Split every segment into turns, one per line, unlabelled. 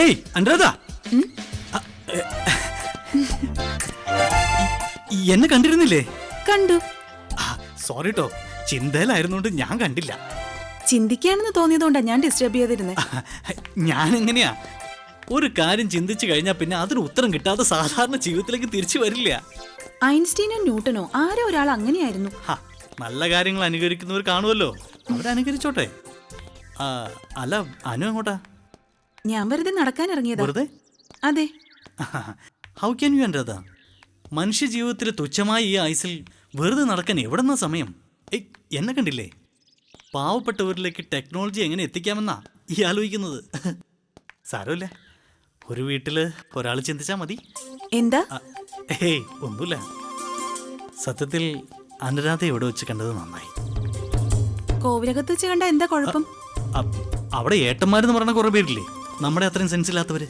ഏയ് അനുരാധ, എന്നെ കണ്ടിരുന്നില്ലേ?
കണ്ടു.
സോറി ട്ടോ, ചിന്തയിലായിരുന്നോണ്ട് ഞാൻ കണ്ടില്ല.
ചിന്തിക്കാണെന്ന് തോന്നിയതുകൊണ്ടാ ഞാൻ ഡിസ്റ്റർബ് ചെയ്തിരുന്നേ.
ഞാൻ എങ്ങനെയാ ഒരു കാര്യം ചിന്തിച്ചു കഴിഞ്ഞാൽ പിന്നെ അതിന് ഉത്തരം കിട്ടാതെ സാധാരണ ജീവിതത്തിലേക്ക് തിരിച്ചു വരില്ല.
ഐൻസ്റ്റീനോ ന്യൂട്ടനോ ആരോ ഒരാൾ അങ്ങനെയായിരുന്നു.
നല്ല കാര്യങ്ങൾ അനുകരിക്കുന്നവർ കാണുമല്ലോ, അവരനുകരിച്ചോട്ടെ. അല്ല, അനു എങ്ങോട്ടാ?
ഞാൻ വെറുതെ നടക്കാൻ ഇറങ്ങിയതാ.
വെറുതെ?
അതെ.
How can you Anuradha? മനുഷ്യ ജീവിതത്തിൽ തുച്ഛമായ ഈ ആയുസിൽ വെറുതെ നടക്കാൻ എവിടെന്നാ സമയം? എന്നെ കണ്ടില്ലേ? പാവപ്പെട്ടവരിലേക്ക് ടെക്നോളജി എങ്ങനെ എത്തിക്കാമെന്നാ ഈ ആലോചിക്കുന്നത്. സാരമില്ല, ഒരു വീട്ടില് ഒരാൾ ചിന്തിച്ചാ മതി.
എന്താ?
ഏയ് ഒന്നുമില്ല. സത്യത്തിൽ അനുരാധ എവിടെ വെച്ച് കണ്ടത് നന്നായി.
കോവിലകത്ത് വെച്ച് കണ്ട എന്താ കുഴപ്പം?
അവിടെ ഏട്ടന്മാരെന്ന് പറഞ്ഞ കുറെ പേരില്ലേ നമ്മുടെ അത്രയും സെൻസ് ഇല്ലാത്തവര്.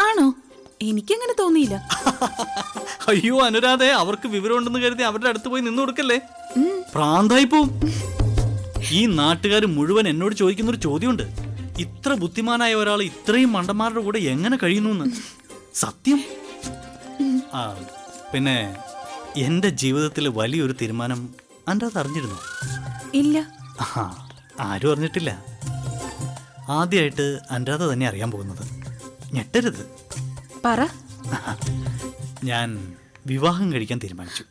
ആണോ? എനിക്കങ്ങനെ തോന്നിയില്ല.
അയ്യോ അനുരാധ, അവർക്ക് വിവരം ഉണ്ടെന്ന് കരുതി അവരുടെ അടുത്ത് പോയി നിന്ന് കൊടുക്കല്ലേ, പ്രാന്തായി പോവും. ഈ നാട്ടുകാർ മുഴുവൻ എന്നോട് ചോദിക്കുന്നൊരു ചോദ്യമുണ്ട്, ഇത്ര ബുദ്ധിമാനായ ഒരാൾ ഇത്രയും മണ്ടന്മാരുടെ കൂടെ എങ്ങനെ കഴിയുന്നു? സത്യം. പിന്നെ എന്റെ ജീവിതത്തിൽ വലിയൊരു തീരുമാനം അനുരാധ അറിഞ്ഞിരുന്നു?
ഇല്ല.
ആരും അറിഞ്ഞിട്ടില്ല. ആദ്യമായിട്ട് അനുരാധ തന്നെ അറിയാൻ പോകുന്നത്. ഞെട്ടരുത്.
പറ.
ഞാൻ വിവാഹം കഴിക്കാൻ തീരുമാനിച്ചു.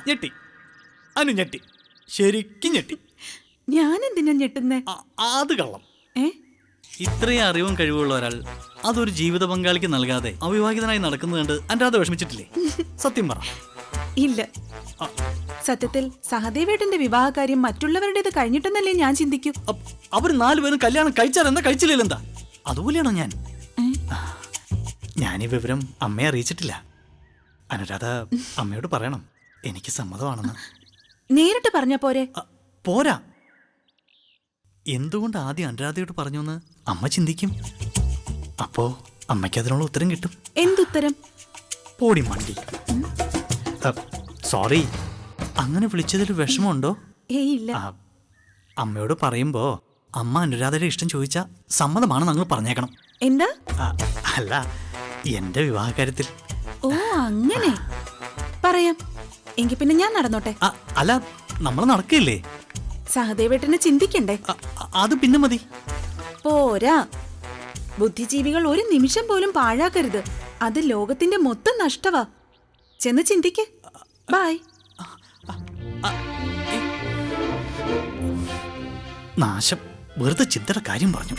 ഞെട്ടി അനു, ഞെട്ടി, ശരിക്കും ഞെട്ടി.
ഞാൻ എന്തിനാ ഞെട്ടുന്നേ?
അത് കള്ളം. ഇത്രയും അറിവും കഴിവുള്ള ഒരാൾ അതൊരു ജീവിത പങ്കാളിക്ക് നൽകാതെ അവിവാഹിതനായി നടക്കുന്നത് കണ്ട് അനുരാധ വിഷമിച്ചിട്ടില്ലേ? സത്യം പറ.
ഇല്ല. സത്യത്തിൽ സഹദേവേട്ടന്റെ വിവാഹ കാര്യം മറ്റുള്ളവരുടേത് കഴിഞ്ഞിട്ടെന്നല്ലേ ഞാൻ ചിന്തിക്കൂ.
അവർ 4 പേരും കല്യാണം കഴിച്ചാൽ എന്താ, കഴിച്ചില്ലെന്താ? അതുപോലെയാണോ ഞാൻ? ഞാനീ വിവരം അമ്മയെ അറിയിച്ചിട്ടില്ല. അനുരാധ അമ്മയോട് പറയണം എനിക്ക് സമ്മതമാണെന്ന്.
നേരിട്ട് പറഞ്ഞ പോരെ?
പോരാ. എന്തുകൊണ്ട് ആദ്യം അനുരാധയോട് പറഞ്ഞു എന്ന് അമ്മ ചിന്തിക്കും. അപ്പോ അമ്മയ്ക്ക് അതിനുള്ള ഉത്തരം കിട്ടും.
എന്തുത്തരം?
പോടി മണ്ടി. സോറി, അങ്ങനെ വിളിച്ചതിൽ വിഷമമുണ്ടോ?
ഇല്ല.
അമ്മയോട് പറയുമ്പോ അമ്മ അനുരാധയുടെ ഇഷ്ടം ചോദിച്ചാ സമ്മതമാണെന്ന് അങ്ങ് പറഞ്ഞേക്കണം.
എന്താ?
അല്ല, എന്റെ വിവാഹ കാര്യത്തിൽ.
ഓ അങ്ങനെ പറയാം. എങ്കിൽ പിന്നെ ഞാൻ നടന്നോട്ടെ?
അല്ല, നമ്മൾ നടക്കില്ലേ?
സഹദേവേട്ടനെ ചിന്തിക്കണ്ടേ?
അത് പിന്നെ മതി.
പോരാ. ബുദ്ധിജീവികൾ ഒരു നിമിഷം പോലും പാഴാക്കരുത്. അത് ലോകത്തിന്റെ മൊത്തം നഷ്ടവാ. ചെന്ന് ചിന്തിക്ക്. ബൈ.
നാശം, വെറുതെ ചിന്തയുടെ കാര്യം പറഞ്ഞു.